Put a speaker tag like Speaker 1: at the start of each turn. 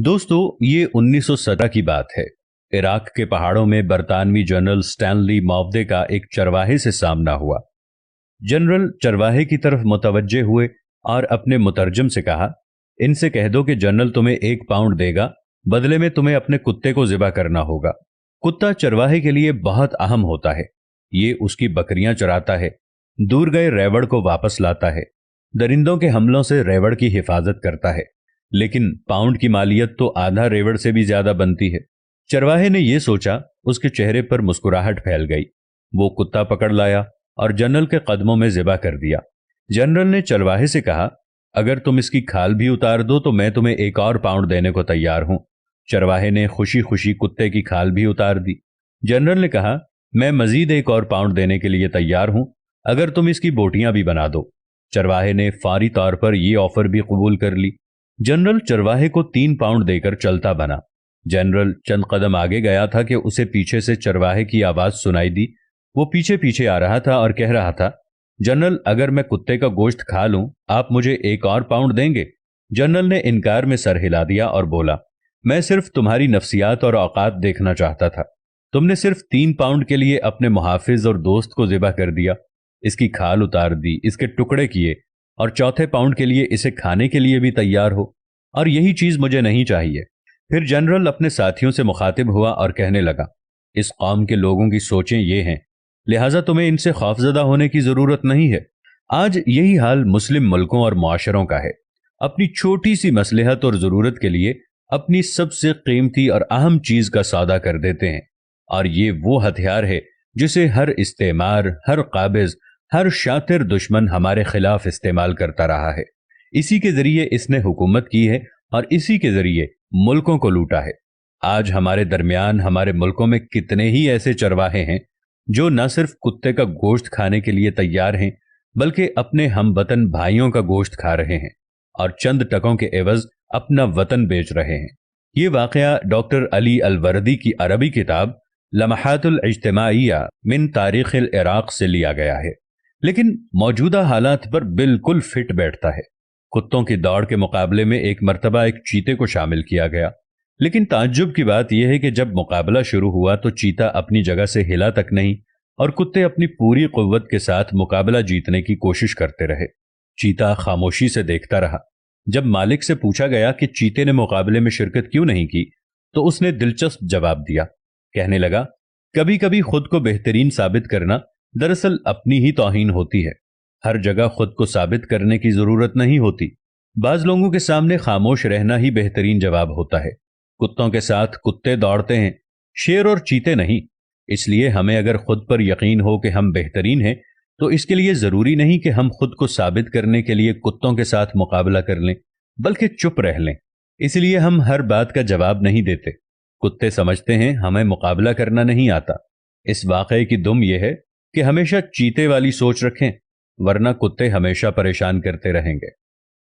Speaker 1: दोस्तों, ये 1917 की बात है। इराक के पहाड़ों में बरतानवी जनरल स्टैनली मॉवदे का एक चरवाहे से सामना हुआ। जनरल चरवाहे की तरफ मुतवज्जे हुए और अपने मुतरजम से कहा, इनसे कह दो कि जनरल तुम्हें 1 पाउंड देगा, बदले में तुम्हें अपने कुत्ते को ज़िबा करना होगा। कुत्ता चरवाहे के लिए बहुत अहम होता है। ये उसकी बकरियां चराता है, दूर गए रेवड़ को वापस लाता है, दरिंदों के हमलों से रेवड़ की हिफाजत करता है। लेकिन पाउंड की मालियत तो आधा रेवड़ से भी ज्यादा बनती है। चरवाहे ने यह सोचा, उसके चेहरे पर मुस्कुराहट फैल गई। वो कुत्ता पकड़ लाया और जनरल के कदमों में ज़िबा कर दिया। जनरल ने चरवाहे से कहा, अगर तुम इसकी खाल भी उतार दो तो मैं तुम्हें 1 और पाउंड देने को तैयार हूं। चरवाहे ने खुशी खुशी कुत्ते की खाल भी उतार दी। जनरल ने कहा, मैं मजीद 1 और पाउंड देने के लिए तैयार हूं, अगर तुम इसकी बोटियां भी बना दो। चरवाहे ने फौरी तौर पर यह ऑफर भी कबूल कर ली। जनरल चरवाहे को 3 पाउंड देकर चलता बना। जनरल चंद कदम आगे गया था कि उसे पीछे से चरवाहे की आवाज सुनाई दी। वो पीछे पीछे आ रहा था और कह रहा था, जनरल, अगर मैं कुत्ते का गोश्त खा लूं, आप मुझे 1 और पाउंड देंगे? जनरल ने इनकार में सर हिला दिया और बोला, मैं सिर्फ तुम्हारी नफ्सियात और औकात देखना चाहता था। तुमने सिर्फ 3 पाउंड के लिए अपने मुहाफिज और दोस्त को ज़िबा कर दिया, इसकी खाल उतार दी, इसके टुकड़े किए, और चौथे पाउंड के लिए इसे खाने के लिए भी तैयार हो। और यही चीज मुझे नहीं चाहिए। फिर जनरल अपने साथियों से मुखातिब हुआ और कहने लगा, इस कौम के लोगों की सोचें ये हैं, लिहाजा तुम्हें इनसे खौफजदा होने की जरूरत नहीं है। आज यही हाल मुस्लिम मुल्कों और मुआशरों का है। अपनी छोटी सी मसलहत और जरूरत के लिए अपनी सबसे कीमती और अहम चीज का सौदा कर देते हैं। और ये वो हथियार है जिसे हर इस्तेमार, हर काबिज, हर शातिर दुश्मन हमारे खिलाफ इस्तेमाल करता रहा है। इसी के जरिए इसने हुकूमत की है और इसी के जरिए मुल्कों को लूटा है। आज हमारे दरमियान, हमारे मुल्कों में कितने ही ऐसे चरवाहे हैं जो न सिर्फ कुत्ते का गोश्त खाने के लिए तैयार हैं, बल्कि अपने हमवतन भाइयों का गोश्त खा रहे हैं और चंद टकों के एवज अपना वतन बेच रहे हैं। ये वाकया डॉक्टर अली अलवर्दी की अरबी किताब लम्हातुल इज्तिमाइया मिन तारीखिल इराक से लिया गया है, लेकिन मौजूदा हालात पर बिल्कुल फिट बैठता है। कुत्तों की दौड़ के मुकाबले में एक मर्तबा एक चीते को शामिल किया गया, लेकिन ताज्जुब की बात यह है कि जब मुकाबला शुरू हुआ तो चीता अपनी जगह से हिला तक नहीं और कुत्ते अपनी पूरी कुव्वत के साथ मुकाबला जीतने की कोशिश करते रहे। चीता खामोशी से देखता रहा। जब मालिक से पूछा गया कि चीते ने मुकाबले में शिरकत क्यों नहीं की, तो उसने दिलचस्प जवाब दिया। कहने लगा, कभी कभी खुद को बेहतरीन साबित करना दरअसल अपनी ही तौहीन होती है। हर जगह खुद को साबित करने की जरूरत नहीं होती। बाज लोगों के सामने खामोश रहना ही बेहतरीन जवाब होता है। कुत्तों के साथ कुत्ते दौड़ते हैं, शेर और चीते नहीं। इसलिए हमें अगर खुद पर यकीन हो कि हम बेहतरीन हैं, तो इसके लिए जरूरी नहीं कि हम खुद को साबित करने के लिए कुत्तों के साथ मुकाबला कर लें, बल्कि चुप रह लें। इसलिए हम हर बात का जवाब नहीं देते। कुत्ते समझते हैं हमें मुकाबला करना नहीं आता। इस वाकये की दुम यह है कि हमेशा चीते वाली सोच रखें, वरना कुत्ते हमेशा परेशान करते रहेंगे।